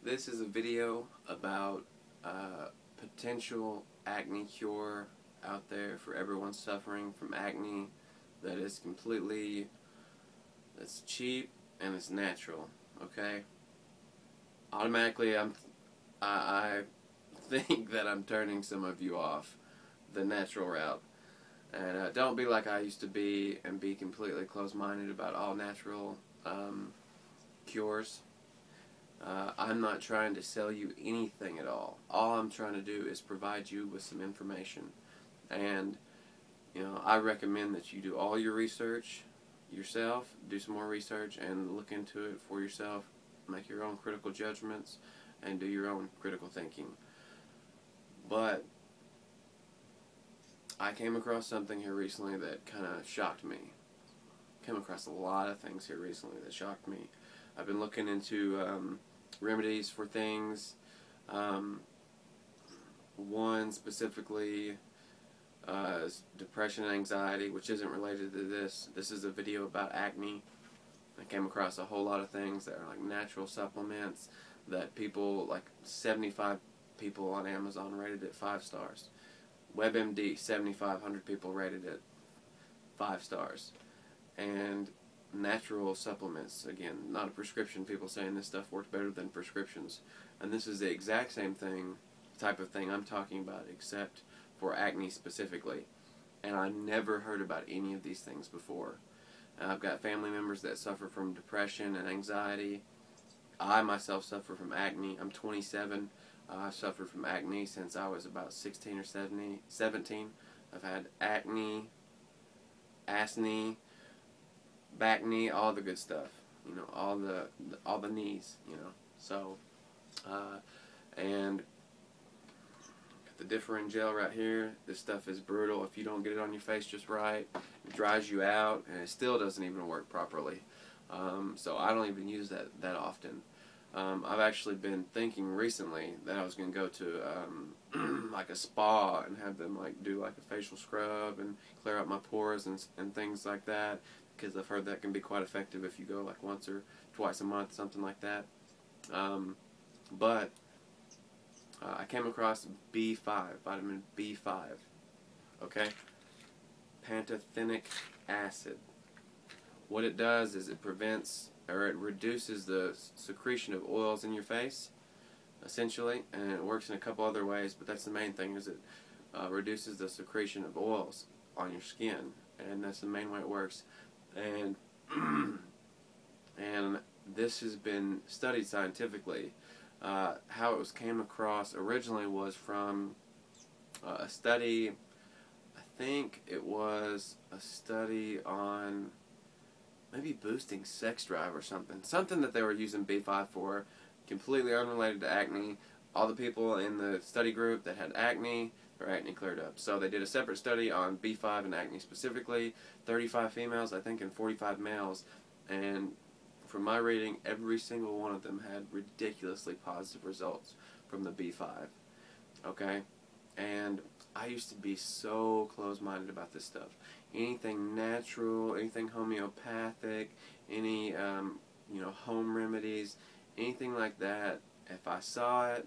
This is a video about potential acne cure out there for everyone suffering from acne that is it's cheap and it's natural. Okay? Automatically I think that I'm turning some of you off the natural route. And don't be like I used to be and be completely closed-minded about all natural cures. I'm not trying to sell you anything at all. All I'm trying to do is provide you with some information. And, I recommend that you do all your research yourself, do some more research and look into it for yourself, make your own critical judgments, and do your own critical thinking. But I came across something here recently that kind of shocked me. Came across a lot of things here recently that shocked me. I've been looking into remedies for things. One specifically is depression and anxiety, which isn't related to this. This is a video about acne. I came across a whole lot of things that are like natural supplements that people, like 75 people on Amazon rated it 5 stars. WebMD, 7,500 people rated it 5 stars. And natural supplements, again, not a prescription, people saying this stuff works better than prescriptions. And this is the exact same type of thing I'm talking about, except for acne specifically. And I never heard about any of these things before. I've got family members that suffer from depression and anxiety. I myself suffer from acne. I'm 27. I've suffered from acne since I was about 16 or 17. I've had acne, acne, back knee, all the good stuff. All the knees. So, and the Differin gel right here. This stuff is brutal. If you don't get it on your face just right, it dries you out, and it still doesn't even work properly. So I don't even use that often. I've actually been thinking recently that I was going to go to like a spa and have them do like a facial scrub and clear out my pores and things like that, because I've heard that can be quite effective if you go like once or twice a month, something like that. But I came across B5, vitamin B5, okay? Pantothenic acid. What it does is it prevents, or it reduces the secretion of oils in your face, essentially, and it works in a couple other ways, but that's the main thing, is it reduces the secretion of oils on your skin, and that's the main way it works. And and this has been studied scientifically. How it came across originally was from a study. I think it was a study on maybe boosting sex drive or something that they were using B5 for, completely unrelated to acne. All the people in the study group that had acne, their acne cleared up. So they did a separate study on B5 and acne specifically, 35 females, I think, and 45 males, and from my reading, every single one of them had ridiculously positive results from the B5. Okay? And I used to be so close-minded about this stuff. Anything natural, anything homeopathic, any home remedies, anything like that, if I saw it,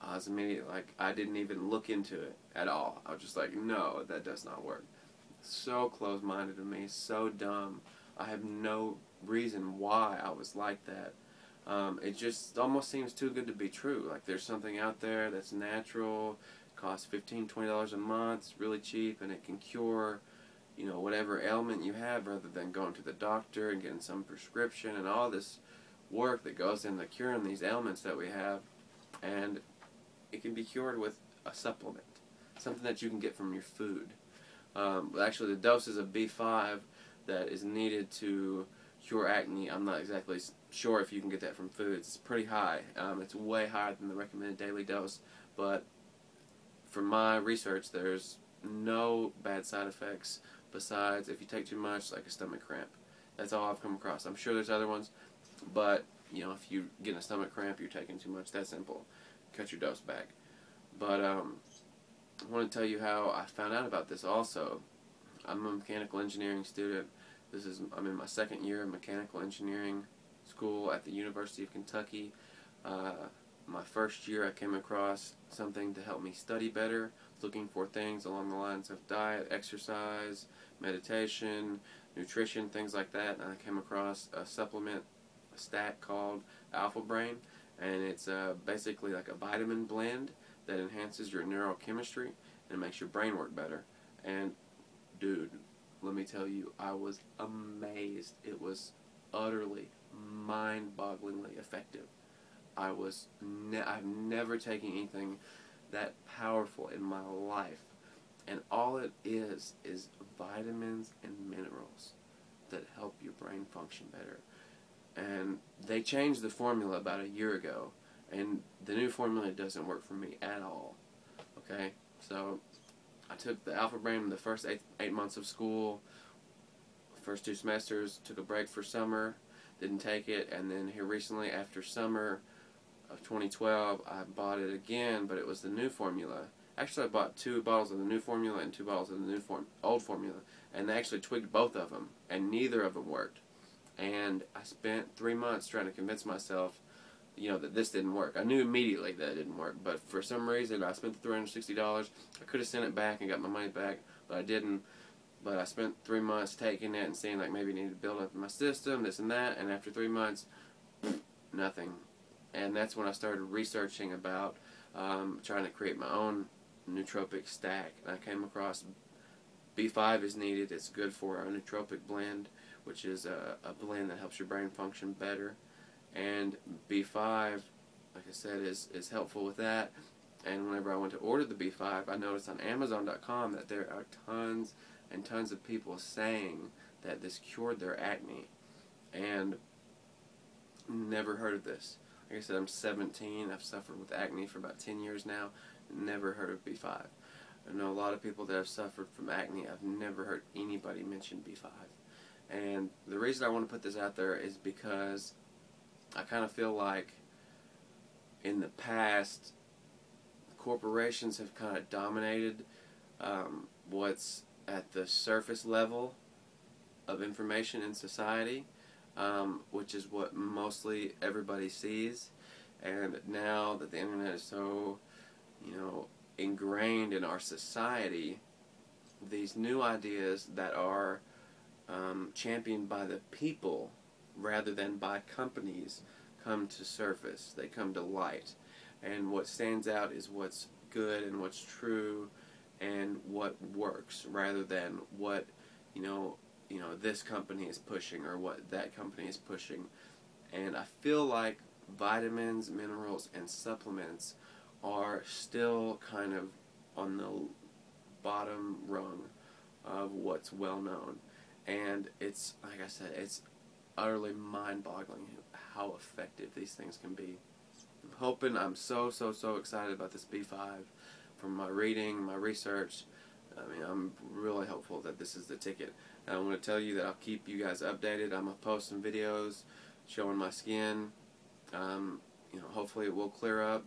I was immediately I didn't even look into it at all. I was just like, no, that does not work. So close-minded of me, so dumb. I have no reason why I was like that. It just almost seems too good to be true. Like there's something out there that's natural, costs $15, $20 a month, it's really cheap, and it can cure whatever ailment you have, rather than going to the doctor and getting some prescription and all this work that goes into curing these ailments that we have. And it can be cured with a supplement, something that you can get from your food. Actually, the doses of B5 that is needed to cure acne, I'm not exactly sure if you can get that from foods. It's pretty high. It's way higher than the recommended daily dose, but from my research, there's no bad side effects besides if you take too much, like a stomach cramp. That's all I've come across. I'm sure there's other ones, but if you get a stomach cramp, you're taking too much. That's simple. Cut your dose back. But I want to tell you how I found out about this also. I'm a mechanical engineering student. I'm in my second year of mechanical engineering school at the University of Kentucky. My first year I came across something to help me study better, looking for things along the lines of diet, exercise, meditation, nutrition, things like that. And I came across a supplement, a stack called Alpha Brain, and it's basically like a vitamin blend that enhances your neurochemistry and makes your brain work better. And dude, let me tell you, I was amazed. It was utterly, mind-bogglingly effective. I've never taken anything that powerful in my life, and all it is vitamins and minerals that help your brain function better. And they changed the formula about a year ago, and the new formula doesn't work for me at all. Okay, so I took the Alpha Brain the first eight months of school, first 2 semesters, took a break for summer, didn't take it, and then here recently after summer of 2012 I bought it again, but it was the new formula. Actually, I bought 2 bottles of the new formula and 2 bottles of the old formula, and they actually tweaked both of them, and neither of them worked. And I spent 3 months trying to convince myself, that this didn't work. I knew immediately that it didn't work, but for some reason I spent the $360. I could have sent it back and got my money back, but I didn't. But I spent 3 months taking it and seeing like maybe I need to build up my system, this and that, and after 3 months, nothing. And that's when I started researching about trying to create my own nootropic stack. And I came across B5 is needed. It's good for a nootropic blend, which is a blend that helps your brain function better. And B5, like I said, is helpful with that. And whenever I went to order the B5, I noticed on Amazon.com that there are tons and tons of people saying that this cured their acne. And never heard of this. Like I said, I'm 17. I've suffered with acne for about 10 years now. Never heard of B5. I know a lot of people that have suffered from acne. I've never heard anybody mention B5. And the reason I want to put this out there is because I kind of feel like in the past, corporations have kind of dominated what's at the surface level of information in society, which is what mostly everybody sees. And now that the internet is so, ingrained in our society, these new ideas that are championed by the people rather than by companies come to surface. They come to light. And what stands out is what's good and what's true and what works rather than what, this company is pushing or what that company is pushing. And I feel like vitamins, minerals, and supplements are still kind of on the bottom rung of what's well known. And it's, like I said, it's utterly mind-boggling how effective these things can be. I'm so excited about this B5 from my reading, my research. I'm really hopeful that this is the ticket. And I want to tell you that I'll keep you guys updated. I'm going to post some videos showing my skin. Hopefully it will clear up.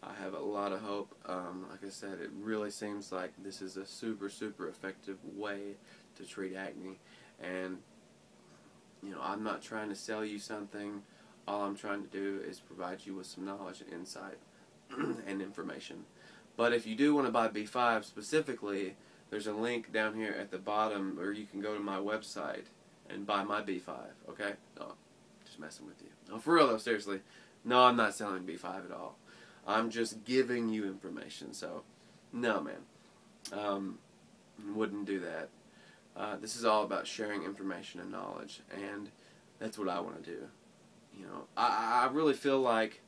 I have a lot of hope. Like I said, it really seems like this is a super effective way to treat acne. And, I'm not trying to sell you something. All I'm trying to do is provide you with some knowledge and insight and information. But if you do want to buy B5 specifically, there's a link down here at the bottom where you can go to my website and buy my B5, okay? No, just messing with you. No, for real though, seriously. No, I'm not selling B5 at all. I'm just giving you information, so no, man. Wouldn't do that. This is all about sharing information and knowledge, and that's what I want to do. I really feel like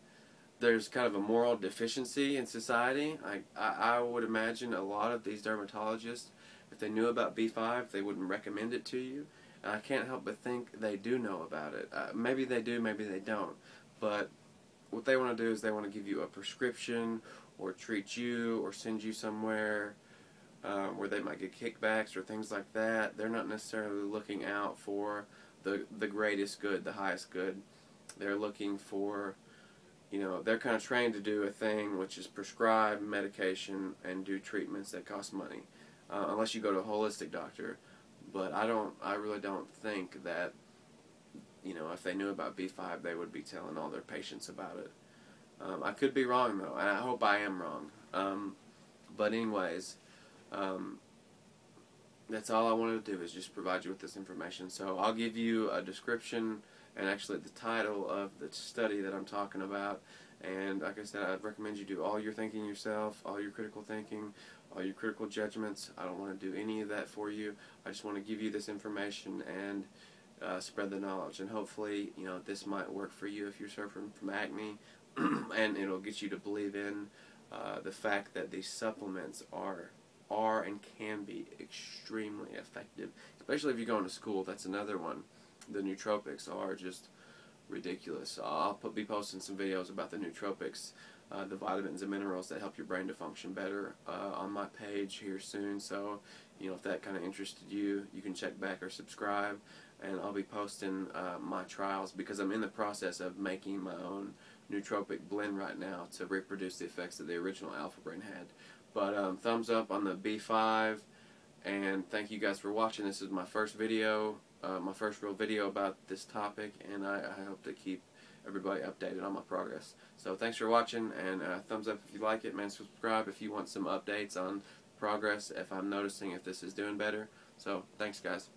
there's kind of a moral deficiency in society. I would imagine a lot of these dermatologists, if they knew about B5, they wouldn't recommend it to you. And I can't help but think they do know about it. Maybe they do, maybe they don't. But what they want to do is they want to give you a prescription or treat you or send you somewhere where they might get kickbacks or things like that. They're not necessarily looking out for the greatest good, the highest good. They're looking for, they're kind of trained to do a thing which is prescribe medication and do treatments that cost money, unless you go to a holistic doctor. But I really don't think that, if they knew about B5, they would be telling all their patients about it. I could be wrong though, and I hope I am wrong. But anyways, that's all I wanted to do, is just provide you with this information. So I'll give you a description and actually the title of the study that I'm talking about. And like I said, I'd recommend you do all your thinking yourself, all your critical thinking, all your critical judgments. I don't want to do any of that for you. I just want to give you this information and spread the knowledge. And hopefully, this might work for you if you're suffering from acne, and it'll get you to believe in the fact that these supplements are and can be extremely effective, especially if you're going to school. That's another one. The nootropics are just ridiculous. I'll be posting some videos about the nootropics, the vitamins and minerals that help your brain to function better, on my page here soon. So, if that kind of interested you, you can check back or subscribe. And I'll be posting my trials, because I'm in the process of making my own nootropic blend right now to reproduce the effects that the original Alpha Brain had. But thumbs up on the B5, and thank you guys for watching. This is my first video, my first real video about this topic, and I hope to keep everybody updated on my progress. So thanks for watching, and thumbs up if you like it, man. Subscribe if you want some updates on progress, if I'm noticing if this is doing better. So thanks, guys.